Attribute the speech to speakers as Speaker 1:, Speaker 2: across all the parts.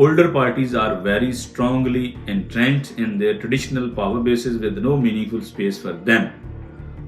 Speaker 1: older parties are very strongly entrenched in their traditional power bases with no meaningful space for them।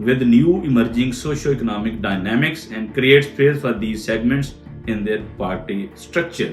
Speaker 1: with new emerging socio-economic dynamics and create space for these segments in their party structure।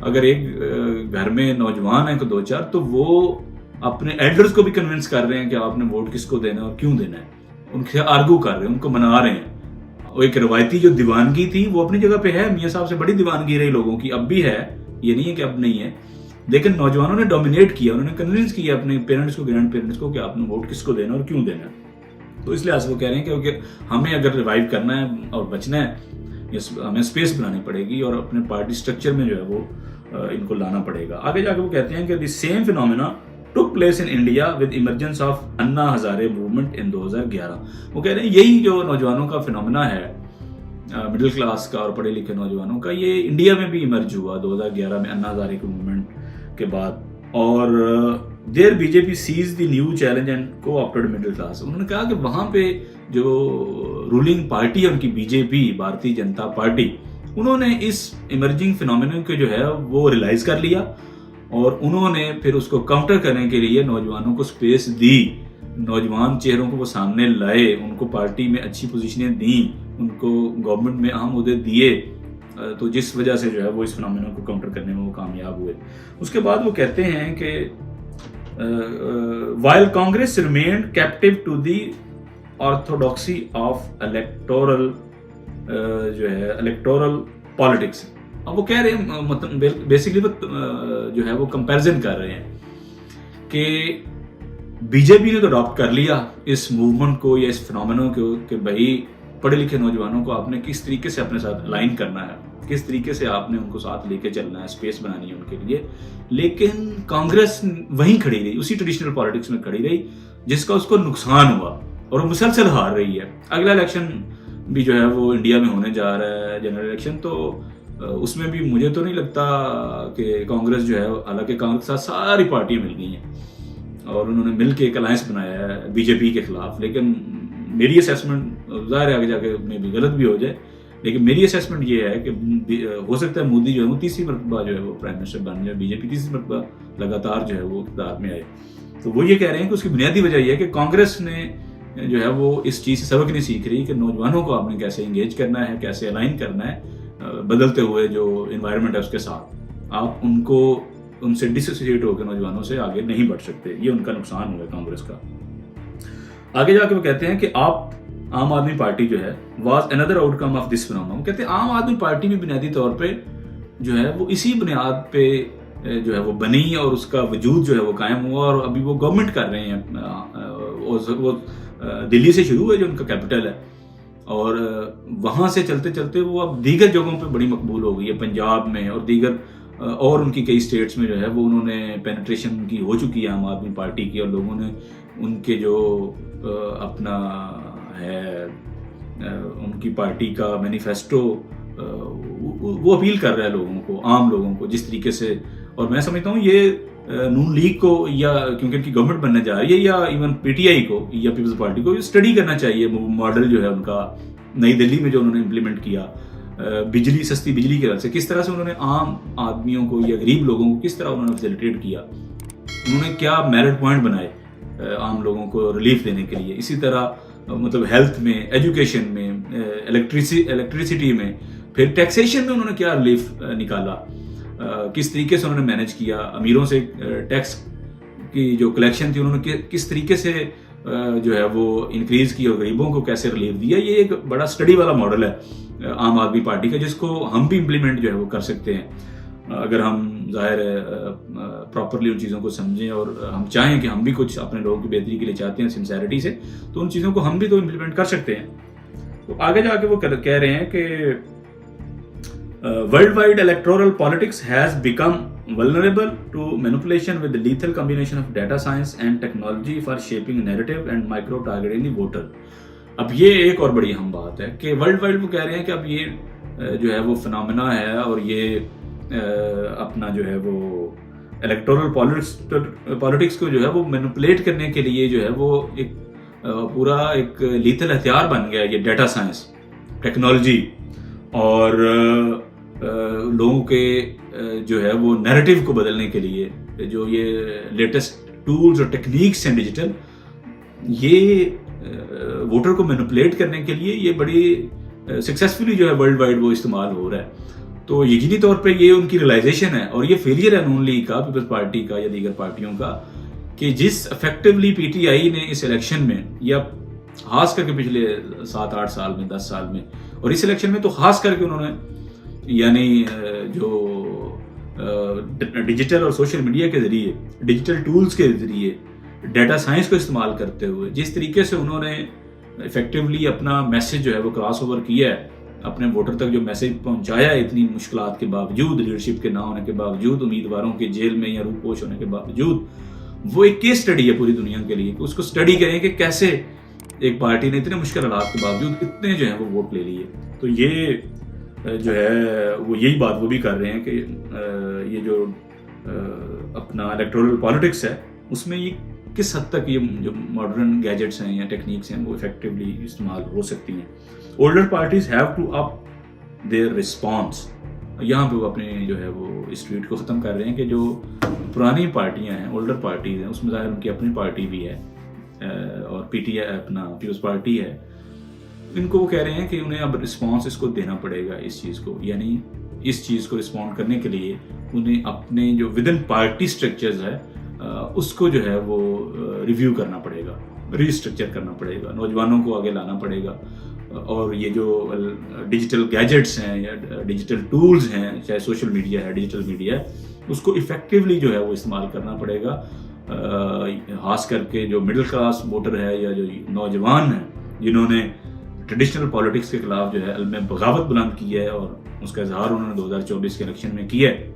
Speaker 1: اگر ایک گھر میں نوجوان ہیں کو 2-4 تو وہ اپنے ایلڈرز کو بھی کنونس کر رہے ہیں کہ آپ نے ووٹ کس کو دینا ہے اور کیوں دینا ہے، ان سے آرگو کر رہے ہیں، ان کو منا رہے ہیں۔ وہ ایک روایتی جو دیوانگی تھی وہ اپنی جگہ پہ ہے، میاں صاحب سے بڑی دیوانگی رہی لوگوں کی، اب بھی ہے، یہ نہیں ہے کہ اب نہیں ہے، لیکن نوجوانوں نے ڈومینیٹ کیا، انہوں نے کنونس کیا اپنے پیرنٹس کو، گرینڈ پیرنٹس کو کہ آپ نے ووٹ کس کو دینا اور کیوں دینا ہے۔ تو اس لحاظ سے وہ کہہ رہے ہیں کہ ہمیں اگر ریوائیو کرنا ہے اور بچنا ہے، ہمیں اسپیس بنانی پڑے گی اور اپنے پارٹی سٹرکچر میں جو ہے وہ ان کو لانا پڑے گا۔ آگے جا کے وہ کہتے ہیں کہ the same phenomena took place in India with emergence of Anna Hazare movement in 2011۔ وہ کہہ رہے ہیں یہی جو نوجوانوں کا فینومینا ہے، مڈل کلاس کا اور پڑھے لکھے نوجوانوں کا، یہ انڈیا میں بھی ایمرج ہوا 2011 میں انا ہزارے کے موومنٹ کے بعد، اور there BJP sees the new challenge and coopted middle class. انہوں نے کہا کہ وہاں پہ جو رولنگ پارٹی ہے ان کی بی جے پی، بھارتی جنتا پارٹی، انہوں نے اس ایمرجنگ فینومینا کو جو ہے وہ ریلائز کر لیا اور انہوں نے پھر اس کو کاؤنٹر کرنے کے لیے نوجوانوں کو سپیس دی، نوجوان چہروں کو وہ سامنے لائے، ان کو پارٹی میں اچھی پوزیشنیں دیں، ان کو گورنمنٹ میں اہم عہدے دیے، تو جس وجہ سے جو ہے وہ اس فینومینا کو کاؤنٹر کرنے میں وہ کامیاب ہوئے۔ اس کے بعد وہ کہتے ہیں کہ while Congress remained captive to the orthodoxy of electoral politics۔ اب وہ کہہ رہے ہیں، مطلب بیسکلی جو ہے وہ کمپیرزن کر رہے ہیں کہ بی جے پی نے تو اڈاپٹ کر لیا اس موومنٹ کو یا اس فینومینا کو کہ بھائی پڑھے لکھے نوجوانوں کو آپ نے کس طریقے سے اپنے ساتھ الائن کرنا ہے، کس طریقے سے آپ نے ان کو ساتھ لے کے چلنا ہے، اسپیس بنانی ہے ان کے لیے، لیکن کانگریس وہیں کھڑی رہی، اسی ٹریڈیشنل پالیٹکس میں کھڑی رہی جس کا اس کو نقصان ہوا اور وہ مسلسل ہار رہی ہے۔ اگلا الیکشن بھی جو ہے وہ انڈیا میں ہونے جا رہا ہے، جنرل الیکشن، تو اس میں بھی مجھے تو نہیں لگتا کہ کانگریس جو ہے، حالانکہ کانگریس کے ساتھ ساری پارٹیاں مل گئی ہیں اور انہوں نے مل کے ایک الائنس بنایا ہے بی جے پی کے خلاف، لیکن میری اسیسمنٹ ظاہر ہے آگے جا کے میں بھی غلط بھی ہو جائے، لیکن میری اسیسمنٹ یہ ہے کہ ہو سکتا ہے مودی جو ہے وہ تیسری مرتبہ جو ہے وہ پرائم منسٹر بن جائے، بی جے پی تیسری مرتبہ لگاتار جو ہے وہ اقتدار میں آئے۔ تو وہ یہ کہہ رہے ہیں کہ اس کی بنیادی وجہ یہ ہے کہ کانگریس نے جو ہے وہ اس چیز سے سبق نہیں سیکھ رہی کہ نوجوانوں کو آپ نے کیسے انگیج کرنا ہے، کیسے الائن کرنا ہے بدلتے ہوئے جو انوائرمنٹ ہے اس کے ساتھ، آپ ان سے ڈسوسیٹ ہو کے نوجوانوں سے آگے نہیں بڑھ سکتے، یہ ان کا نقصان ہوا ہے کانگریس کا۔ آگے جا کے وہ کہتے ہیں کہ عام آدمی پارٹی جو ہے was another out come of this phenomena. کہتے ہیں عام آدمی پارٹی بھی بنیادی طور پہ جو ہے وہ اسی بنیاد پہ جو ہے وہ بنی اور اس کا وجود جو ہے وہ قائم ہوا، اور ابھی وہ گورنمنٹ کر رہے ہیں، وہ دلی سے شروع ہے جو ان کا کیپٹل ہے، اور وہاں سے چلتے چلتے وہ اب دیگر جگہوں پہ بڑی مقبول ہو گئی ہے، پنجاب میں اور دیگر اور ان کی کئی اسٹیٹس میں جو ہے وہ انہوں نے پینیٹریشن کی ہو چکی ہے عام آدمی پارٹی کی، اور لوگوں نے ان کے جو اپنا ہے ان کی پارٹی کا مینیفیسٹو وہ اپیل کر رہا ہے لوگوں کو، عام لوگوں کو، جس طریقے سے، اور میں سمجھتا ہوں یہ نون لیگ کو یا کیونکہ ان کی گورنمنٹ بننے جا رہی ہے، یا ایون پی ٹی آئی کو یا پیپلز پارٹی کو اسٹڈی کرنا چاہیے ماڈل جو ہے ان کا نئی دلی میں جو انہوں نے امپلیمنٹ کیا، بجلی، سستی بجلی کی وجہ سے کس طرح سے انہوں نے عام آدمیوں کو یا غریب لوگوں کو کس طرح انہوں نے فیسیلیٹیٹ کیا، انہوں نے کیا میرٹ پوائنٹ بنائے عام لوگوں کو ریلیف دینے کے لیے۔ اسی طرح مطلب ہیلتھ میں، ایجوکیشن میں، الیکٹریسٹی میں، پھر ٹیکسیشن میں انہوں نے کیا ریلیف نکالا، کس طریقے سے انہوں نے مینیج کیا، امیروں سے ٹیکس کی جو کلیکشن تھی انہوں نے کس طریقے سے جو ہے وہ انکریز کی اور غریبوں کو کیسے ریلیف دیا۔ یہ ایک بڑا اسٹڈی والا ماڈل ہے عام آدمی پارٹی کا، جس کو ہم بھی امپلیمنٹ جو ہے وہ کر سکتے ہیں اگر ہم ظاہر ہے پراپرلی ان چیزوں کو سمجھیں، اور ہم چاہیں کہ ہم بھی کچھ اپنے لوگوں کی بہتری کے لیے چاہتے ہیں سنسیریٹی سے، تو ان چیزوں کو ہم بھی تو امپلیمنٹ کر سکتے ہیں۔ تو آگے جا کے وہ کہہ رہے ہیں کہ worldwide electoral politics has become vulnerable to manipulation with the lethal combination of data science and technology for shaping narrative and micro targeting the voter۔ اب یہ ایک اور بڑی اہم بات ہے کہ ورلڈ وائڈ وہ کہہ رہے ہیں کہ اب یہ جو ہے وہ فنامنا ہے، اور یہ اپنا جو ہے وہ الیکٹورل پالیٹکس کو جو ہے وہ مینپولیٹ کرنے کے لیے جو ہے وہ ایک پورا ایک لیتھل ہتھیار بن گیا، یہ ڈیٹا سائنس، ٹیکنالوجی، اور لوگوں کے جو ہے وہ نیریٹو کو بدلنے کے لیے جو یہ لیٹسٹ ٹولز اور ٹیکنیکس ہیں ڈیجیٹل، یہ ووٹر کو مینپولیٹ کرنے کے لیے یہ بڑی سکسیسفلی جو ہے ورلڈ وائڈ وہ استعمال ہو رہا ہے۔ تو یقینی طور پہ یہ ان کی ریلائزیشن ہے اور یہ فیلئر ہے نون لیگ کا, پیپلز پارٹی کا یا دیگر پارٹیوں کا, کہ جس افیکٹولی پی ٹی آئی نے اس الیکشن میں یا خاص کر کے پچھلے 7-8 سال میں 10 سال میں اور اس الیکشن میں تو خاص کر کے انہوں نے یعنی جو ڈیجیٹل اور سوشل میڈیا کے ذریعے, ڈیجیٹل ٹولز کے ذریعے, ڈیٹا سائنس کو استعمال کرتے ہوئے جس طریقے سے انہوں نے افیکٹولی اپنا میسج جو ہے وہ کراس اوور کیا ہے, اپنے ووٹر تک جو میسج پہنچایا ہے اتنی مشکلات کے باوجود, لیڈرشپ کے نہ ہونے کے باوجود, امیدواروں کے جیل میں یا روپوش ہونے کے باوجود, وہ ایک کیس اسٹڈی ہے پوری دنیا کے لیے کہ اس کو اسٹڈی کریں کہ کیسے ایک پارٹی نے اتنے مشکل حالات کے باوجود اتنے جو ہیں وہ ووٹ لے لیے. تو یہ جو ہے وہ یہی بات وہ بھی کر رہے ہیں کہ یہ جو اپنا الیکٹورل پالیٹکس ہے اس میں یہ کس حد تک یہ جو ماڈرن گیجٹس ہیں یا ٹیکنیکس ہیں وہ افیکٹولی استعمال ہو سکتی ہیں. Older parties have to up their response. یہاں پہ وہ اپنے جو ہے وہ اس ٹویٹ کو ختم کر رہے ہیں کہ جو پرانی پارٹیاں ہیں, اولڈر پارٹیز ہیں, اس میں ظاہر ان کی اپنی پارٹی بھی ہے اور پی ٹی آئی اپنا پیپلز پارٹی ہے, ان کو وہ کہہ رہے ہیں کہ انہیں اب رسپانس اس کو دینا پڑے گا اس چیز کو, یعنی اس چیز کو رسپونڈ کرنے کے لیے انہیں اپنے جو ود ان پارٹی اسٹرکچرز ہے اس کو جو ہے وہ ریویو کرنا پڑے گا, ری اسٹرکچر کرنا پڑے گا, نوجوانوں کو آگے لانا پڑے گا, اور یہ جو ڈیجیٹل گیجٹس ہیں یا ڈیجیٹل ٹولز ہیں, چاہے سوشل میڈیا ہے, ڈیجیٹل میڈیا ہے, اس کو افیکٹولی جو ہے وہ استعمال کرنا پڑے گا. خاص کر کے جو مڈل کلاس ووٹر ہے یا جو نوجوان ہیں جنہوں نے ٹریڈیشنل پالیٹکس کے خلاف جو ہے علم بغاوت بلند کی ہے اور اس کا اظہار انہوں نے 2024 کے الیکشن میں کیا ہے,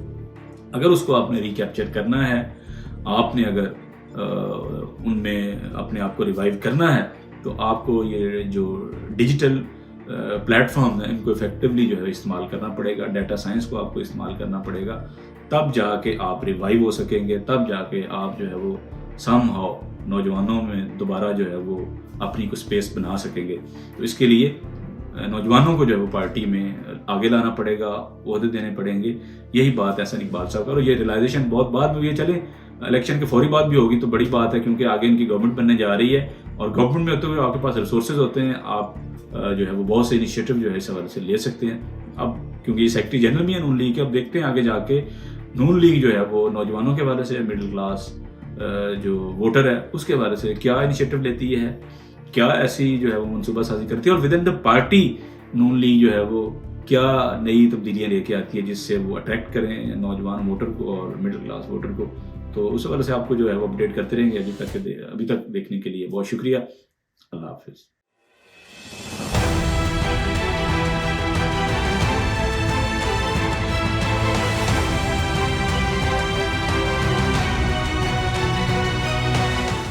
Speaker 1: اگر اس کو آپ نے ریکیپچر کرنا ہے, آپ نے اگر ان میں اپنے آپ کو ریوائیو کرنا ہے, تو آپ کو یہ جو ڈیجیٹل پلیٹ فارم ہیں ان کو افیکٹولی جو ہے استعمال کرنا پڑے گا, ڈیٹا سائنس کو آپ کو استعمال کرنا پڑے گا, تب جا کے آپ ریوائیو ہو سکیں گے, تب جا کے آپ جو ہے وہ سم ہاؤ نوجوانوں میں دوبارہ جو ہے وہ اپنی کو اسپیس بنا سکیں گے. تو اس کے لیے نوجوانوں کو جو ہے وہ پارٹی میں آگے لانا پڑے گا, عہدے دینے پڑیں گے. یہی بات ہے احسن اقبال صاحب کا, اور یہ ریلائزیشن بہت بعد میں ہوئی ہے. چلیں الیکشن کے فوری بعد بھی ہوگی تو بڑی بات ہے, کیونکہ آگے ان کی گورنمنٹ بننے جا رہی ہے, اور گورنمنٹ میں ہوتے ہوئے آپ کے پاس ریسورسز ہوتے ہیں, آپ جو ہے وہ بہت سے انیشیٹو جو ہے اس حوالے سے لے سکتے ہیں. اب کیونکہ یہ سیکرٹری جنرل بھی ہے نون لیگ کے, اب دیکھتے ہیں آگے جا کے نون لیگ جو ہے وہ نوجوانوں کے حوالے سے, مڈل کلاس جو ووٹر ہے اس کے حوالے سے کیا انیشیٹو لیتی ہے, کیا ایسی جو ہے وہ منصوبہ سازی کرتی ہے, اور with in the party Noon League جو ہے وہ کیا نئی تبدیلیاں لے کے آتی ہے جس سے وہ اٹریکٹ کریں نوجوان ووٹر کو اور مڈل کلاس ووٹر کو. تو اس حوالے سے آپ کو جو ہے وہ اپڈیٹ کرتے رہیں گے. ابھی تک دیکھنے کے لیے بہت شکریہ. اللہ حافظ.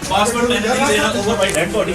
Speaker 2: پاسورڈ لینا اوور بائی ڈیڈ باڈی.